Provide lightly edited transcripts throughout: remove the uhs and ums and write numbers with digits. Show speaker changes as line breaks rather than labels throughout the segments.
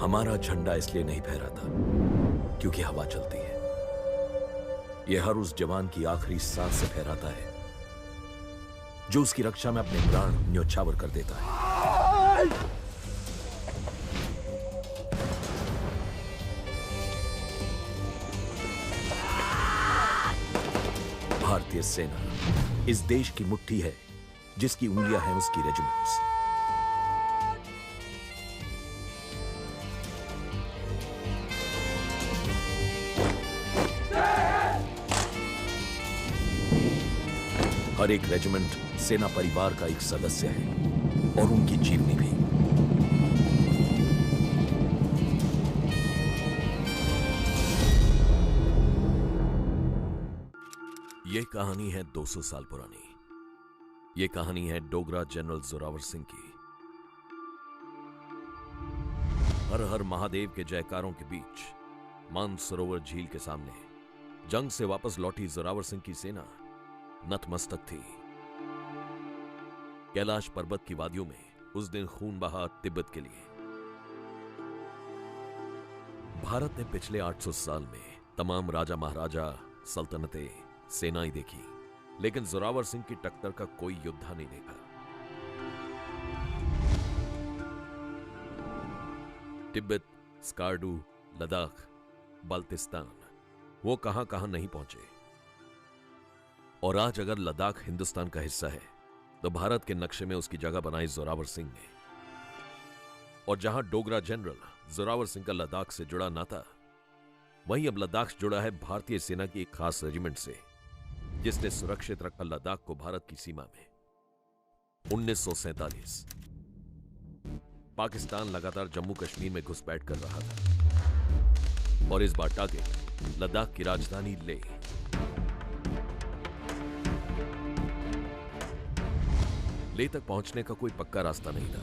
हमारा झंडा इसलिए नहीं फहराता क्योंकि हवा चलती है। यह हर उस जवान की आखिरी सांस से फहराता है जो उसकी रक्षा में अपने प्राण न्योछावर कर देता है। भारतीय सेना इस देश की मुट्ठी है जिसकी उंगलियां हैं उसकी रेजिमेंट्स। हर एक रेजिमेंट सेना परिवार का एक सदस्य है और उनकी जीवनी भी। यह कहानी है 200 साल पुरानी। यह कहानी है डोगरा जनरल जोरावर सिंह की। हर हर महादेव के जयकारों के बीच मानसरोवर झील के सामने जंग से वापस लौटी जोरावर सिंह की सेना नतमस्तक थी। कैलाश पर्वत की वादियों में उस दिन खून बहा तिब्बत के लिए। भारत ने पिछले 800 साल में तमाम राजा महाराजा, सल्तनतें, सेनाएं देखी, लेकिन जोरावर सिंह की टक्कर का कोई योद्धा नहीं देखा। तिब्बत, स्कार्डू, लद्दाख, बाल्टिस्तान, वो कहां कहां नहीं पहुंचे। और आज अगर लद्दाख हिंदुस्तान का हिस्सा है तो भारत के नक्शे में उसकी जगह बनाई जोरावर सिंह ने। और जहां डोगरा जनरल जोरावर सिंह का लद्दाख से जुड़ा नाता, वहीं अब लद्दाख जुड़ा है भारतीय सेना की एक खास रेजिमेंट से जिसने सुरक्षित रखा लद्दाख को भारत की सीमा में। 1947 पाकिस्तान लगातार जम्मू कश्मीर में घुसपैठ कर रहा था और इस बार टारगेट लद्दाख की राजधानी लेह। लेह तक पहुंचने का कोई पक्का रास्ता नहीं था।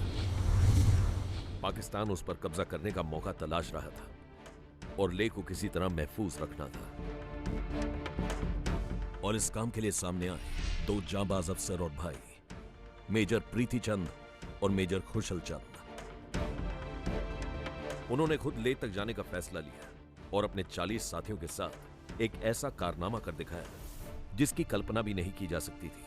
पाकिस्तान उस पर कब्जा करने का मौका तलाश रहा था और लेह को किसी तरह महफूज रखना था। और इस काम के लिए सामने आए दो जांबाज अफसर और भाई, मेजर प्रीति चंद और मेजर खुशल चंद। उन्होंने खुद लेह तक जाने का फैसला लिया और अपने 40 साथियों के साथ एक ऐसा कारनामा कर दिखाया जिसकी कल्पना भी नहीं की जा सकती थी।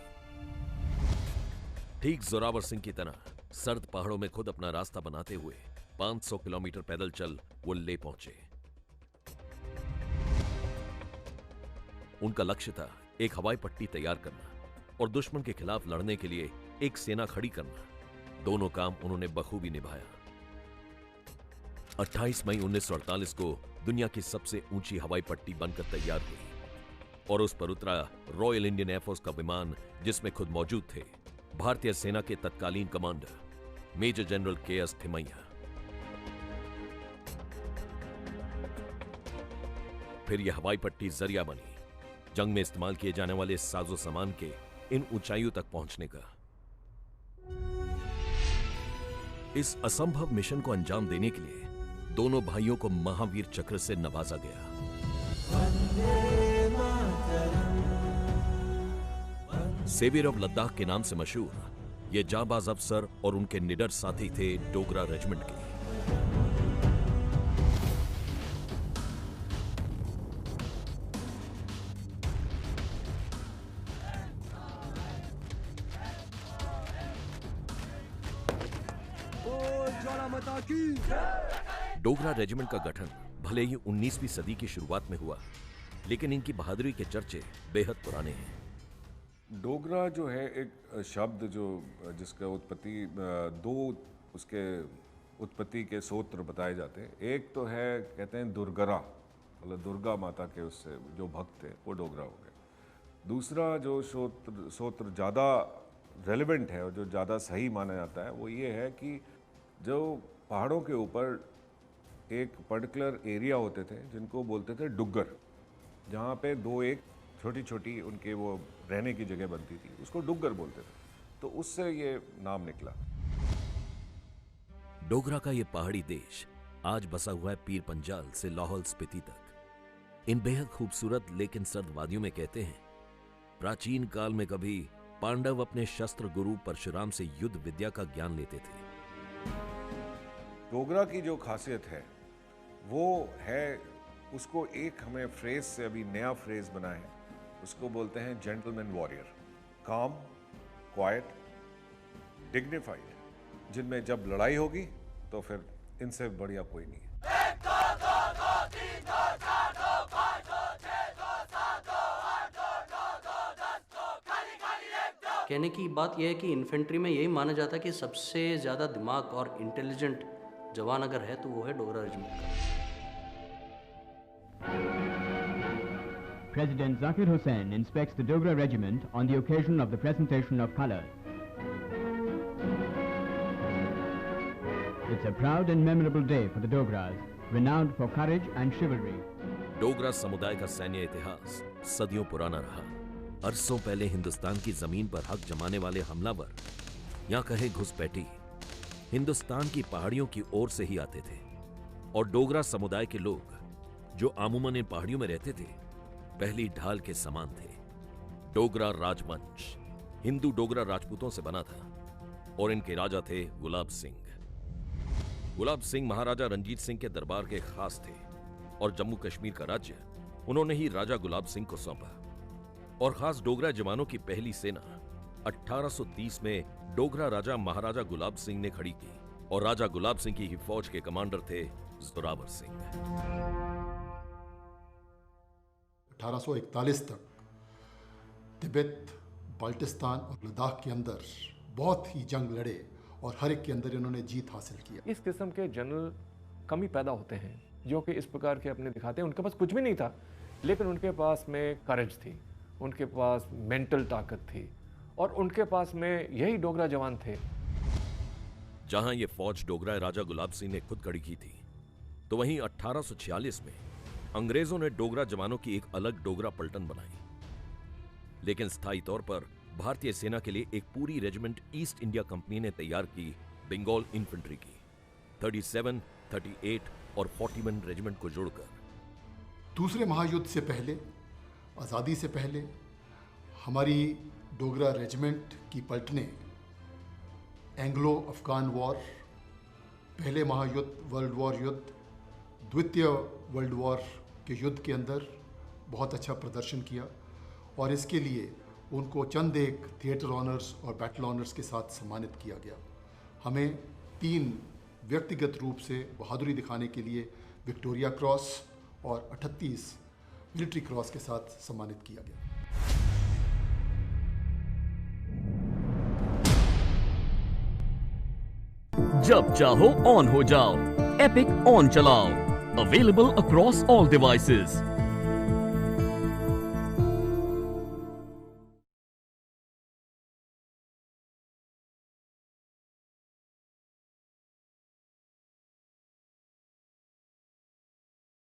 ठीक जोरावर सिंह की तरह सर्द पहाड़ों में खुद अपना रास्ता बनाते हुए 500 किलोमीटर पैदल चल वो लेह पहुंचे। उनका लक्ष्य था एक हवाई पट्टी तैयार करना और दुश्मन के खिलाफ लड़ने के लिए एक सेना खड़ी करना। दोनों काम उन्होंने बखूबी निभाया। 28 मई 1948 को दुनिया की सबसे ऊंची हवाई पट्टी बनकर तैयार हुई और उस पर उतरा रॉयल इंडियन एयरफोर्स का विमान, जिसमें खुद मौजूद थे भारतीय सेना के तत्कालीन commander major general K S. Thimayya. फिर यह हवाई पट्टी जरिया बनी जंग में इस्तेमाल किए जाने वाले साजो सामान के इन ऊंचाइयों तक पहुंचने का। इस असंभव मिशन को अंजाम देने के लिए दोनों भाइयों को महावीर चक्र से नवाजा गया। सेवियर ऑफ लद्दाख के नाम से मशहूर ये जांबाज अफसर और उनके निडर साथी थे डोगरा रेजिमेंट के। डोगरा रेजिमेंट का गठन भले ही 19वीं सदी की शुरुआत में हुआ, लेकिन इनकी बहादुरी के चर्चे बेहद पुराने हैं।
डोगरा जो है एक शब्द जो जिसका उत्पत्ति दो उसके उत्पत्ति के सूत्र बताए जाते हैं। एक तो है कहते हैं दुर्गरा, मतलब दुर्गा माता के उससे जो भक्त थे वो डोगरा हो गए। दूसरा जो सूत्र ज़्यादा रेलेवेंट है और जो ज़्यादा सही माना जाता है वो ये है कि जो पहाड़ों के ऊपर एक पर्टिकुलर एरिया होते थे जिनको बोलते थे डुग्गर, जहाँ पे दो एक छोटी छोटी उनके वो रहने की जगह बनती थी, उसको डुग्गर बोलते थे, तो उससे ये नाम निकला।
डोगरा का ये पहाड़ी देश आज बसा हुआ है पीर पंजाल से लाहौल स्पीति तक। इन बेहद खूबसूरत लेकिन सर्द वादियों में कहते हैं प्राचीन काल में कभी पांडव अपने शस्त्र गुरु परशुराम से युद्ध विद्या का ज्ञान लेते थे।
डोगरा की जो खासियत है वो है, उसको एक हमें फ्रेज से अभी नया फ्रेज बना है, उसको बोलते हैं जेंटलमैन वॉरियर। काम, क्वाइट, डिग्निफाइड, जिनमें जब लड़ाई होगी तो फिर इनसे बढ़िया कोई नहीं है।
कहने की बात यह है कि इन्फेंट्री में यही माना जाता है कि सबसे ज़्यादा दिमाग और इंटेलिजेंट जवान अगर है तो वो है डोगरा रेजिमेंट का।
President Zakir Hussain inspects the Dogra regiment on the occasion of the presentation of colors. It's a proud and memorable day for the Dogras, renowned for courage and chivalry.
Dogra समुदाय का सैन्य इतिहास सदियों पुराना रहा। अरसों पहले हिंदुस्तान की जमीन पर हक जमाने वाले हमलावर, या कहे घुसपैठी, हिंदुस्तान की पहाड़ियों की ओर से ही आते थे। और डोगरा समुदाय के लोग, जो आमूमन इन पहाड़ियों में रहते थे, पहली ढाल के समान थे। डोगरा राजवंश हिंदू डोगरा राजपूतों से बना था और इनके राजा थे गुलाब सिंह। गुलाब सिंह महाराजा रंजीत सिंह के दरबार के खास थे और जम्मू कश्मीर का राज्य उन्होंने ही राजा गुलाब सिंह को सौंपा। और खास डोगरा जवानों की पहली सेना 1830 में डोगरा राजा महाराजा गुलाब सिंह ने खड़ी की और राजा गुलाब सिंह की ही फौज के कमांडर थे जोरावर सिंह।
1841 तक तिब्बत, बाल्टिस्तान और लद्दाख के अंदर बहुत ही जंग लड़े और हर एक के अंदर इन्होंने जीत हासिल किया।
इस किस्म के जनरल कम ही पैदा होते हैं जो कि इस प्रकार के अपने दिखाते हैं। उनके पास कुछ भी नहीं था, लेकिन उनके पास में करेज थी, उनके पास मेंटल ताकत थी और उनके पास में यही डोगरा जवान थे।
जहां ये फौज डोगरा राजा गुलाब सिंह ने खुद खड़ी की थी, तो वहीं 1846 में अंग्रेजों ने डोगरा जवानों की एक अलग डोगरा पलटन बनाई। लेकिन स्थायी तौर पर भारतीय सेना के लिए एक पूरी रेजिमेंट ईस्ट इंडिया कंपनी ने तैयार की बंगाल इन्फेंट्री की। 37, 38 और 41 रेजिमेंट को जोड़कर।
दूसरे महायुद्ध से पहले, आज़ादी से पहले, हमारी डोगरा रेजिमेंट की पलटने एंग्लो अफगान वॉर, पहले महायुद्ध वर्ल्ड वॉर युद्ध, द्वितीय वर्ल्ड वॉर के युद्ध के अंदर बहुत अच्छा प्रदर्शन किया और इसके लिए उनको चंद एक थिएटर ऑनर्स और बैटल ऑनर्स के साथ सम्मानित किया गया। हमें 3 व्यक्तिगत रूप से बहादुरी दिखाने के लिए विक्टोरिया क्रॉस और 38 मिलिट्री क्रॉस के साथ सम्मानित किया गया।
जब चाहो ऑन हो जाओ, एपिक ऑन चलाओ। Available across all devices.